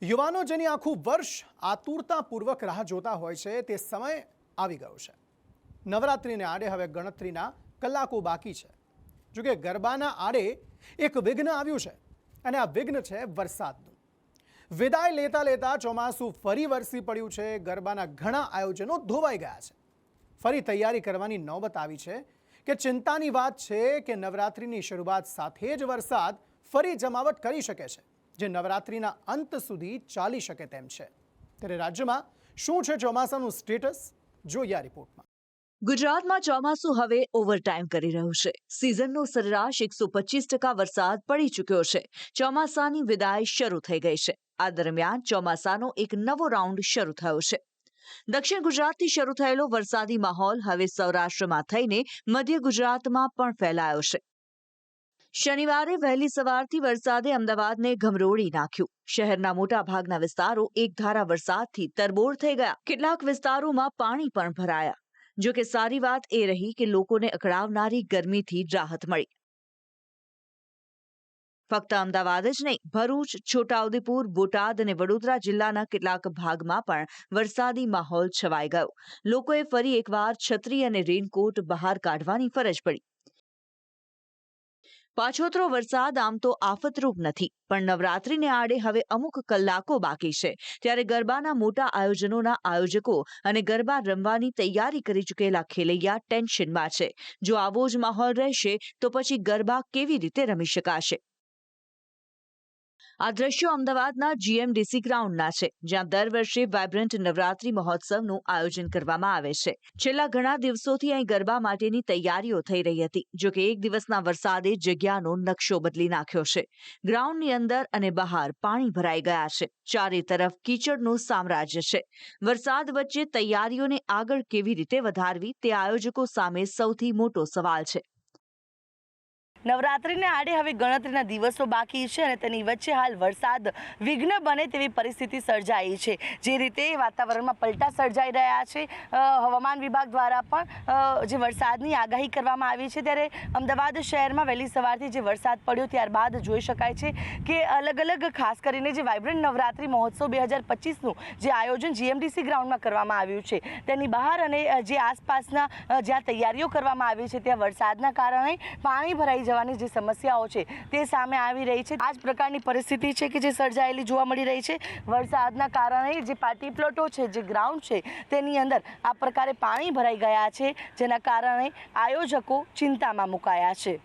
યુવાનો જેની આખું વર્ષ આતુરતાપૂર્વક રાહ જોતા હોય છે તે સમય આવી ગયો છે। નવરાત્રિને આડે હવે ગણતરીના કલાકો બાકી છે। જો કે ગરબાના આડે એક વિઘ્ન આવ્યું છે અને આ વિઘ્ન છે વરસાદનું। વિદાય લેતા લેતા ચોમાસું ફરી વરસી પડ્યું છે। ગરબાના ઘણા આયોજનો ધોવાઈ ગયા છે। ફરી તૈયારી કરવાની નોબત આવી છે કે ચિંતાની વાત છે કે નવરાત્રિની શરૂઆત સાથે જ વરસાદ ફરી જમાવટ કરી શકે છે, જે નવરાત્રિના અંત સુધી ચાલી શકે તેમ છે। ત્યારે રાજ્યમાં શું છે ચોમાસાનું સ્ટેટસ, જોઈએ આ રિપોર્ટમાં। ગુજરાતમાં ચોમાસું હવે ઓવરટાઈમ કરી રહ્યું છે। સિઝનનો સરેરાશ 125% વરસાદ પડી ચૂક્યો છે। ચોમાસાની વિદાય શરૂ થઈ ગઈ છે। આ દરમિયાન ચોમાસાનો એક નવો રાઉન્ડ શરૂ થયો છે। દક્ષિણ ગુજરાતથી શરૂ થયેલો વરસાદી માહોલ હવે સૌરાષ્ટ્રમાં થઈને મધ્ય ગુજરાતમાં પણ ફેલાયો છે। શનિવારે વહેલી સવારથી વરસાદે અમદાવાદને ગમરોળી નાખ્યું। શહેરના મોટા ભાગના વિસ્તારો એકધારા વરસાદથી તરબોળ થઈ ગયા। કેટલાક વિસ્તારોમાં પાણી પણ ભરાયા। જો કે સારી વાત એ રહી કે લોકોને અકળાવનારી ગરમીથી રાહત મળી। ફક્ત અમદાવાદ જ નહીં, ભરૂચ, છોટાઉદેપુર, બોટાદ અને વડોદરા જિલ્લાના કેટલાક ભાગમાં પણ વરસાદી માહોલ છવાઈ ગયો। લોકોએ ફરી એકવાર છત્રી અને રેનકોટ બહાર કાઢવાની ફરજ પડી। પાછોતરો વરસાદ આમ તો આફતરૂપ નથી, પણ નવરાત્રિને આડે હવે અમુક કલાકો બાકી છે। ત્યારે ગરબાના મોટા આયોજનોના આયોજકો અને ગરબા રમવાની તૈયારી કરી ચૂકેલા ખેલૈયા ટેન્શનમાં છે। જો આવો જ માહોલ રહેશે તો પછી ગરબા કેવી રીતે રમી શકાશે? આ દ્રશ્યો અમદાવાદના જીએમડીસી ગ્રાઉન્ડના છે, જ્યાં દર વર્ષે વાયબ્રન્ટ નવરાત્રી મહોત્સવનું આયોજન કરવામાં આવે છે। છેલ્લા ઘણા દિવસોથી અહીં ગરબા માટેની તૈયારીઓ થઈ રહી હતી। જો કે એક દિવસના વરસાદે જગ્યાનો નકશો બદલી નાખ્યો છે। ગ્રાઉન્ડની અંદર અને બહાર પાણી ભરાઈ ગયા છે। ચારે તરફ કીચડનું સામ્રાજ્ય છે। વરસાદ વચ્ચે તૈયારીઓને આગળ કેવી રીતે વધારવી તે આયોજકો સામે સૌથી મોટો સવાલ છે। નવરાત્રિને આડે હવે ગણતરીના દિવસો બાકી છે અને તેની વચ્ચે હાલ વરસાદ વિઘ્ન બને તેવી પરિસ્થિતિ સર્જાઈ છે। જે રીતે વાતાવરણમાં પલટા સર્જાઈ રહ્યા છે, હવામાન વિભાગ દ્વારા પણ જે વરસાદની આગાહી કરવામાં આવી છે, ત્યારે અમદાવાદ શહેરમાં વહેલી સવારથી જે વરસાદ પડ્યો ત્યારબાદ જોઈ શકાય છે કે અલગ અલગ ખાસ કરીને જે વાયબ્રન્ટ નવરાત્રિ મહોત્સવ 2025નું જે આયોજન જીએમડીસી ગ્રાઉન્ડમાં કરવામાં આવ્યું છે, તેની બહાર અને જે આસપાસના જ્યાં તૈયારીઓ કરવામાં આવી છે ત્યાં વરસાદના કારણે પાણી ભરાઈ જવાની જે સમસ્યાઓ છે તે સામે આવી રહી છે। આ જ પ્રકારની પરિસ્થિતિ છે કે જે સર્જાયેલી જોવા મળી રહી છે। વરસાદના કારણે જે પાર્ટી પ્લોટો છે, જે ગ્રાઉન્ડ છે, તેની અંદર આ પ્રકારે પાણી ભરાઈ ગયા છે, જેના કારણે આયોજકો ચિંતામાં મુકાયા છે।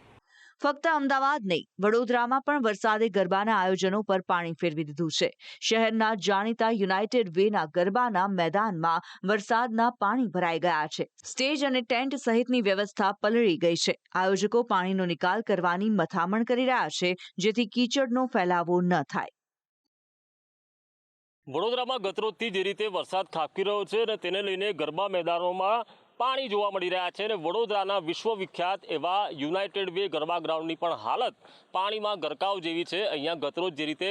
ફક્ત અમદાવાદ નહીં, વડોદરામાં પણ વરસાદે ગરબાના આયોજનો પર પાણી ફેરવી દીધું છે। શહેરના જાણીતા યુનાઇટેડ વેના ગરબાના મેદાનમાં વરસાદના પાણી ભરાઈ ગયા છે। સ્ટેજ અને ટેન્ટ સહિતની વ્યવસ્થા પલળી ગઈ છે। આયોજકો પાણીનો નિકાલ કરવાની મથામણ કરી રહ્યા છે, જેથી કીચડનો ફેલાવો ન થાય। વડોદરામાં ગતરોજથી જે રીતે વરસાદ ખાબકી રહ્યો છે અને તેને લઈને ગરબા મેદાનોમાં પાણી જોવા મળી રહ્યા છે અને વડોદરાના વિશ્વવિખ્યાત એવા યુનાઇટેડ વે ગરબા ગ્રાઉન્ડની પણ હાલત પાણીમાં ગરકાવ જેવી છે। અહીંયા ગતરોજ જે રીતે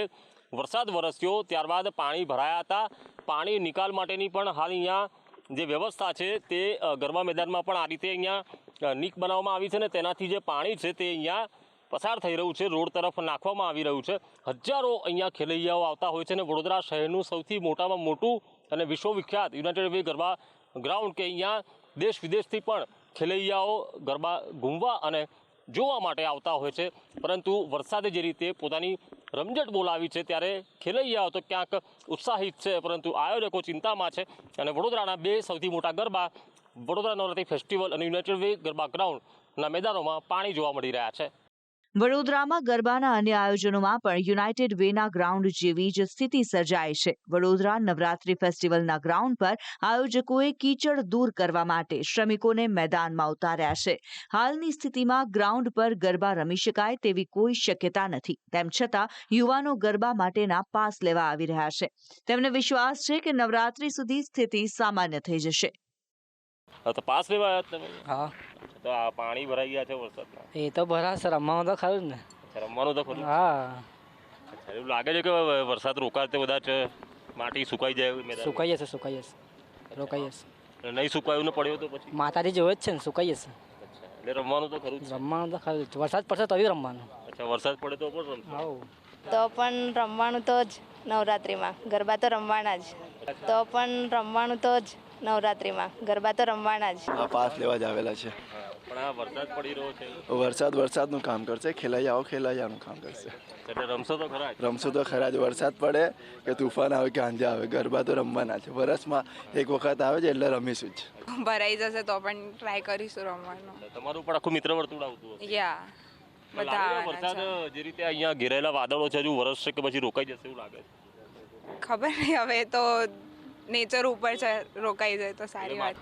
વરસાદ વરસ્યો ત્યારબાદ પાણી ભરાયા હતા। પાણી નિકાલ માટેની પણ હાલ અહીંયા જે વ્યવસ્થા છે તે ગરબા મેદાનમાં પણ આ રીતે અહીંયા નીક બનાવવામાં આવી છે અને તેનાથી જે પાણી છે તે અહીંયા પસાર થઈ રહ્યું છે, રોડ તરફ નાખવામાં આવી રહ્યું છે। હજારો અહીંયા ખેલૈયાઓ આવતા હોય છે અને વડોદરા શહેરનું સૌથી મોટામાં મોટું અને વિશ્વવિખ્યાત યુનાઇટેડ વે ગરબા ગ્રાઉન્ડ કે અહીંયા દેશ વિદેશથી પણ ખેલૈયાઓ ગરબા ઘૂમવા અને જોવા માટે આવતા હોય છે। પરંતુ વરસાદે જે રીતે પોતાની રમઝટ બોલાવી છે ત્યારે ખેલૈયાઓ તો ક્યાંક ઉત્સાહિત છે, પરંતુ આયોજકો ચિંતામાં છે અને વડોદરાના બે સૌથી મોટા ગરબા વડોદરા નવરાત્રી ફેસ્ટિવલ અને યુનાઇટેડ વે ગરબા ગ્રાઉન્ડના મેદાનોમાં પાણી જોવા મળી રહ્યા છે। વડોદરામાં ગરબાના અન્ય આયોજનોમાં પણ યુનાઇટેડ વેના ગ્રાઉન્ડ જેવી જ સ્થિતિ સર્જાઈ છે। વડોદરા નવરાત્રી ફેસ્ટિવલના ગ્રાઉન્ડ પર આયોજકોએ કીચડ દૂર કરવા માટે શ્રમિકોને મેદાનમાં ઉતાર્યા છે। હાલની સ્થિતિમાં ગ્રાઉન્ડ પર ગરબા રમી શકાય તેવી કોઈ શક્યતા નથી। તેમ છતાં યુવાનો ગરબા માટેના પાસ લેવા આવી રહ્યા છે। તેમને વિશ્વાસ છે કે નવરાત્રી સુધી સ્થિતિ સામાન્ય થઈ જશે। તો પાસ લેવા આવ્યા તમે? હા, તો આ પાણી ભરાઈ ગયા છે વરસાદના? એ તો ભરાશે, રમવાનું તો ખરું જ ને। રમવાનું તો ખરું? હા, એવું લાગે છે કે વરસાદ રોકાય તે બધા જ માટી સુકાઈ જાય? સુકાઈ જશે, સુકાઈ જશે, રોકાઈ જશે। નહીં સુકાયું ને પડ્યો તો પછી માતાજી જોવે જ છે ને, સુકાઈ જશે। એટલે રમવાનું તો ખરું જ? રમવાનું તો ખરું જ, વરસાદ પડશે તો બી રમવાનું। અચ્છા, વરસાદ પડે તો પણ રમશો? હા, તો પણ રમવાનું તો જ નવરાત્રિમાં ગરબા તો રમવાના જ, તો પણ રમવાનું તો જ નવરાત્રિમાં ગરબા તો રમવાના જ. આ પાસ લેવા જ આવેલા છે. પણ આ વરસાદ પડી રહ્યો છે, વરસાદનું કામ કરશે, ખેલૈયાનું કામ કરશે. એટલે રમશો તો ખરા જ? રમશું તો ખરા જ. વરસાદ પડે કે તુફાન આવે કે આંધા આવે, ગરબા તો રમવાના છે. વરસમાં એક વખત આવે છે એટલે રમીશું જ. ભરાઈ જશે તો પણ ટ્રાય કરીશું રમવાનું. તમારું પણ આખું મિત્ર વર્તુળ આવતું હશે. યા બધા લાગે છે આવવાના વરસાદ જે રીતે અહીંયા ઘેરાયેલા વાદળો છે હજુ વરસશે કે પછી રોકાઈ જશે એવું લાગે છે? છે ખબર નહીં, હવે તો નેચર ઉપર છે, રોકાઈ જાય તો સારી વાત.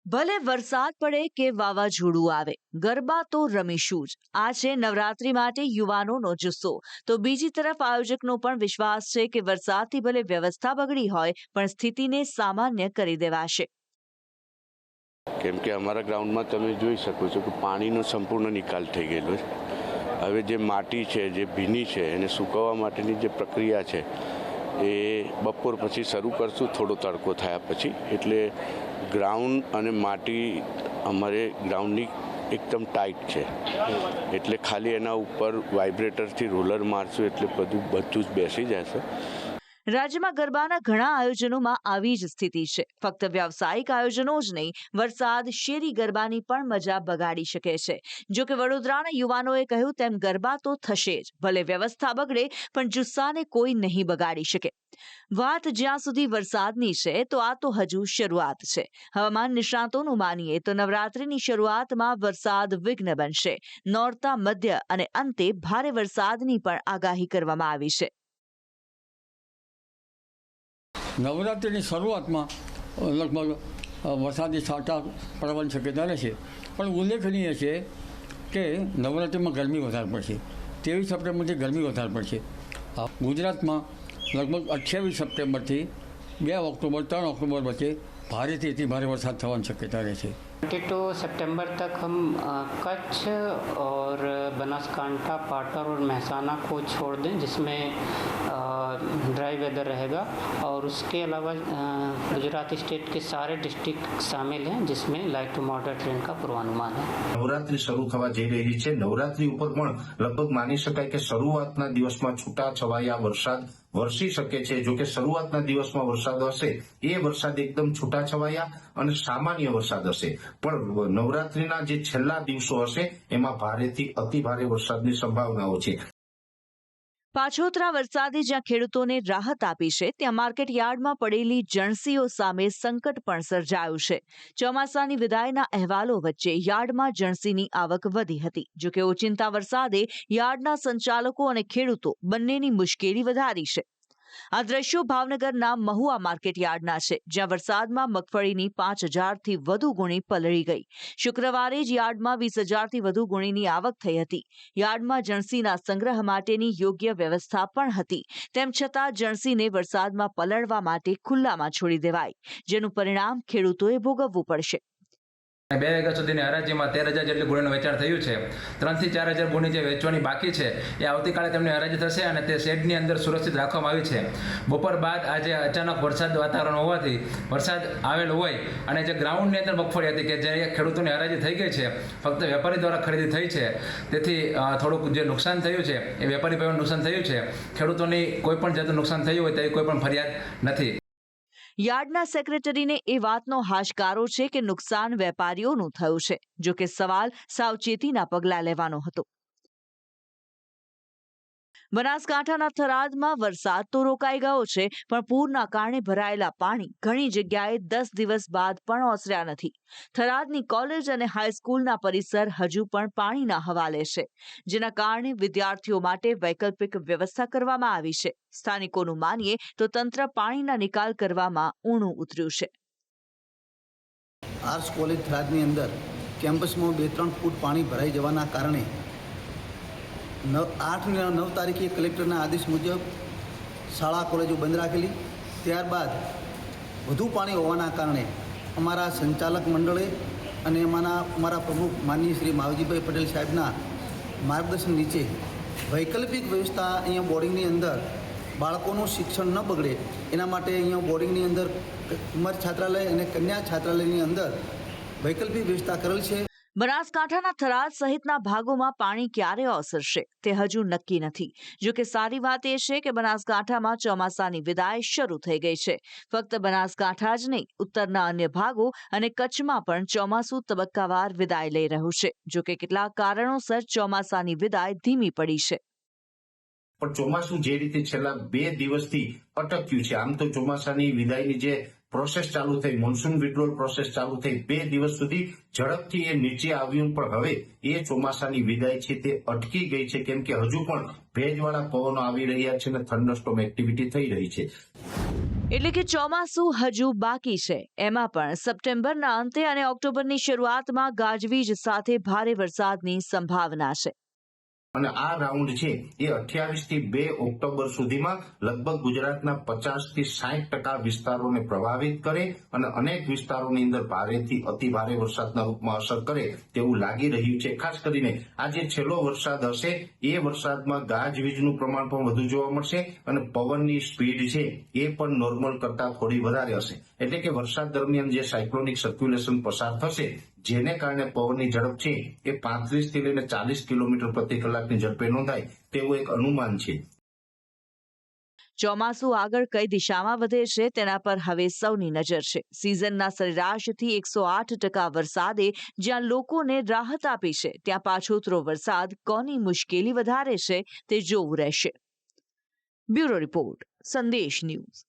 ભલે વરસાદ પડે કે વાવાઝોડું આવે, ગરબા તો રમીશું જ. આ છે નવરાત્રી માટે યુવાનોનો જુસ્સો. તો બીજી તરફ આયોજકનો પણ વિશ્વાસ છે કે વરસાદથી ભલે વ્યવસ્થા બગડી હોય પણ સ્થિતિને સામાન્ય કરી દેવાશે. કેમ કે અમારા ગ્રાઉન્ડમાં તમે જોઈ શકો છો કે પાણીનો સંપૂર્ણ નિકાલ થઈ ગયેલો છે. હવે જે માટી છે, જે ભીની છે, એને સૂકવવા માટેની જે પ્રક્રિયા છે એ બપોર પછી શરૂ કરશું, થોડો તડકો થયા પછી. એટલે ગ્રાઉન્ડ અને માટી અમારે ગ્રાઉન્ડની એકદમ ટાઈટ છે, એટલે ખાલી એના ઉપર વાઇબ્રેટરથી રોલર મારશું એટલે બધું જ બેસી જશે. રાજ્યમાં ગરબાના ઘણા આયોજનોમાં આવી જ સ્થિતિ છે. ફક્ત વ્યાવસાયિક આયોજનો જ નહીં, વરસાદ શેરી ગરબાની પણ મજા બગાડી શકે છે. જો કે વડોદરાના યુવાનોએ કહ્યું તેમ ગરબા તો થશે જ, ભલે વ્યવસ્થા બગડે પણ જુસ્સાને કોઈ નહીં બગાડી શકે. વાત જ્યાં સુધી વરસાદની છે તો આ તો હજુ શરૂઆત છે. હવામાન નિષ્ણાતોનું માનીએ તો નવરાત્રીની શરૂઆતમાં વરસાદ વિઘ્ન બનશે. નોરતા, મધ્ય અને અંતે ભારે વરસાદની પણ આગાહી કરવામાં આવી છે. નવરાત્રિની શરૂઆતમાં લગભગ વરસાદી છાંટા પડવાની શક્યતા રહેશે, પણ ઉલ્લેખનીય છે કે નવરાત્રિમાં ગરમી વધારે પડશે. 23 સપ્ટેમ્બરથી ગરમી વધારે પડશે. ગુજરાતમાં લગભગ 28 સપ્ટેમ્બરથી 2 ઓક્ટોબર 3 ઓક્ટોબર વચ્ચે ભારેથી અતિ ભારે વરસાદ થવાની શક્યતા રહેશે. 22 सितंबर तक हम कच्छ और बनासकांठा, पाटर और महसाना को छोड़ दें, जिसमें ड्राई वेदर रहेगा. और उसके अलावा गुजरात स्टेट के सारे डिस्ट्रिक्ट शामिल हैं, जिसमें लाइट टू मॉडरेट रेन का पूर्वानुमान है. નવરાત્રી શરૂ થવા જઈ રહી છે. નવરાત્રી ઉપર પણ લગભગ માની શકાય કે શરૂઆતના દિવસમાં છૂટા છવાયા વરસાદ વરસી શકે છે. જો કે શરૂઆતના દિવસમાં વરસાદ હશે એ વરસાદ એકદમ છૂટા છવાયા અને સામાન્ય વરસાદ હશે, પણ નવરાત્રીના જે છેલ્લા દિવસો હશે એમાં ભારેથી અતિ ભારે વરસાદની સંભાવનાઓ છે. પાછોતરા વરસાદે જ્યાં ખેડૂતોને રાહત આપી છે, ત્યાં માર્કેટ યાર્ડમાં પડેલી જણસીઓ સામે સંકટ પણ સર્જાયું છે. ચોમાસાની વિદાયના અહેવાલો વચ્ચે યાર્ડમાં જણસીની આવક વધી હતી. જોકે ઓચિંતા વરસાદે યાર્ડના સંચાલકો અને ખેડૂતો બંનેની મુશ્કેલી વધારી છે. આ દ્રશ્યો ભાવનગરના મહુવા માર્કેટ યાર્ડના છે, જ્યાં વરસાદમાં મગફળીની 5000થી વધુ ગુણી પલળી ગઈ. શુક્રવારે જ યાર્ડમાં 20000થી વધુ ગુણીની આવક થઈ હતી. યાર્ડમાં જણસીના સંગ્રહ માટેની યોગ્ય વ્યવસ્થા પણ હતી. તેમ છતાં જણસીને વરસાદમાં પલળવા માટે ખુલ્લામાં છોડી દેવાઈ, જેનું પરિણામ ખેડૂતોએ ભોગવવું પડશે. 2 વાગ્યા સુધીની હરાજીમાં 13000 જેટલી ગુણીનું વેચાણ થયું છે. 3 થી 4000 ગુણી જે વેચવાની બાકી છે એ આવતીકાલે તેમની હરાજી થશે અને તે શેડની અંદર સુરક્ષિત રાખવામાં આવી છે. બપોર બાદ આજે અચાનક વરસાદ વાતાવરણ હોવાથી વરસાદ આવેલ હોય અને જે ગ્રાઉન્ડની અંદર મગફળી હતી કે જે ખેડૂતોની હરાજી થઈ ગઈ છે, ફક્ત વેપારી દ્વારા ખરીદી થઈ છે, તેથી થોડુંક જે નુકસાન થયું છે એ વેપારી ભાઈઓને નુકસાન થયું છે. ખેડૂતોની કોઈ પણ જાતનું નુકસાન થયું હોય તેવી કોઈ પણ ફરિયાદ નથી. યાર્ડના સેક્રેટરીને એ વાતનો હાશકારો છે કે નુકસાન વેપારીઓનું થયું છે. જો કે સવાલ સાવચેતીના પગલાં લેવાનો હતો. બનાસકાંઠાના થરાદમાં વરસાદ તો રોકાઈ ગયો છે, પણ પૂરના કારણે ભરાયેલા પાણી ઘણી જગ્યાએ 10 દિવસ બાદ પણ ઓસર્યા નથી. થરાદની કોલેજ અને હાઈસ્કૂલના પરિસર હજુ પણ પાણીના હવાલે છે, જેના કારણે વિદ્યાર્થીઓ માટે વૈકલ્પિક વ્યવસ્થા કરવામાં આવી છે. સ્થાનિકોનું માનીએ તો તંત્ર પાણીના નિકાલ કરવામાં ઊણું ઉતર્યું છે. આર્ટ્સ કોલેજ થરાદની અંદર કેમ્પસમાં 2-3 ફૂટ પાણી ભરાઈ જવાના કારણે 8 અને 9 તારીખે કલેક્ટરના આદેશ મુજબ શાળા કોલેજો બંધ રાખેલી. ત્યારબાદ વધુ પાણી હોવાના કારણે અમારા સંચાલક મંડળે અને અમારા પ્રમુખ માનનીય શ્રી માવજીભાઈ પટેલ સાહેબના માર્ગદર્શન નીચે વૈકલ્પિક વ્યવસ્થા અહીંયા બોર્ડિંગની અંદર બાળકોનું શિક્ષણ ન બગડે એના માટે અહીંયા બોર્ડિંગની અંદર ઉમર છાત્રાલય અને કન્યા છાત્રાલયની અંદર વૈકલ્પિક વ્યવસ્થા કરેલ છે. બનાસકાંઠાના થરાદ સહિતના ભાગોમાં પાણી ક્યારે ઓસરશે તે હજુ નક્કી નથી. જો કે સારી વાત એ છે કે બનાસકાંઠામાં ચોમાસાની વિદાય શરૂ થઈ ગઈ છે. ફક્ત બનાસકાંઠા જ નહીં, ઉત્તરના અન્ય ભાગો અને કચ્છમાં પણ ચોમાસું તબક્કાવાર વિદાય લઈ રહ્યું છે. જો કે કેટલાક કારણોસર ચોમાસાની વિદાય ધીમી પડી છે. પણ ચોમાસું જે રીતે છેલ્લા 2 દિવસથી અટક્યું છે, આમ તો ચોમાસાની વિદાયની જે પ્રોસેસ ચાલુ થઈ, મોન્સૂન વિડ્રોલ પ્રોસેસ ચાલુ થઈ, 2 દિવસ સુધી ઝડપથી એ નીચે આવ્યું, પણ હવે એ ચોમાસાની વિદાય છે તે અટકી ગઈ છે, કેમ કે હજુ પણ ભેજવાળા પવનો આવી રહ્યા છે અને થંડરસ્ટોર્મ એક્ટિવિટી થઈ રહી છે. એટલે કે ચોમાસું હજુ બાકી છે. એમાં પણ સપ્ટેમ્બરના અંતે અને ઓક્ટોબરની શરૂઆતમાં ગાજવીજ સાથે ભારે વરસાદની સંભાવના છે. અને આ રાઉન્ડ છે એ 28 થી 2 ઓક્ટોબર સુધીમાં લગભગ ગુજરાતના 50 થી 60% વિસ્તારોને પ્રભાવિત કરે અને અનેક વિસ્તારોની અંદર ભારેથી અતિ ભારે વરસાદના રૂપમાં અસર કરે તેવું લાગી રહ્યું છે. ખાસ કરીને આ જે છેલ્લો વરસાદ હશે એ વરસાદમાં ગાજવીજનું પ્રમાણ પણ વધુ જોવા મળશે અને પવનની સ્પીડ છે એ પણ નોર્મલ કરતા થોડી વધારે હશે. એટલે કે વરસાદ દરમિયાન જે સાયક્લોનિક સર્ક્યુલેશન પસાર થશે, જેને કારણે પવનની ઝડપ છે એ 35 થી લઈને 40 કિલોમીટર પ્રતિ કલાકની ઝડપે નોંધાય તેવું એક અનુમાન છે. ચોમાસું આગળ કઈ દિશામાં વધે છે તેના પર હવે સૌની નજર છે. સિઝનના સરેરાશથી 108% વરસાદે જ્યાં લોકોને રાહત આપી છે, ત્યાં પાછોતરો વરસાદ કોની મુશ્કેલી વધારે છે તે જોવું રહેશે. બ્યુરો રિપોર્ટ, સંદેશ ન્યૂઝ.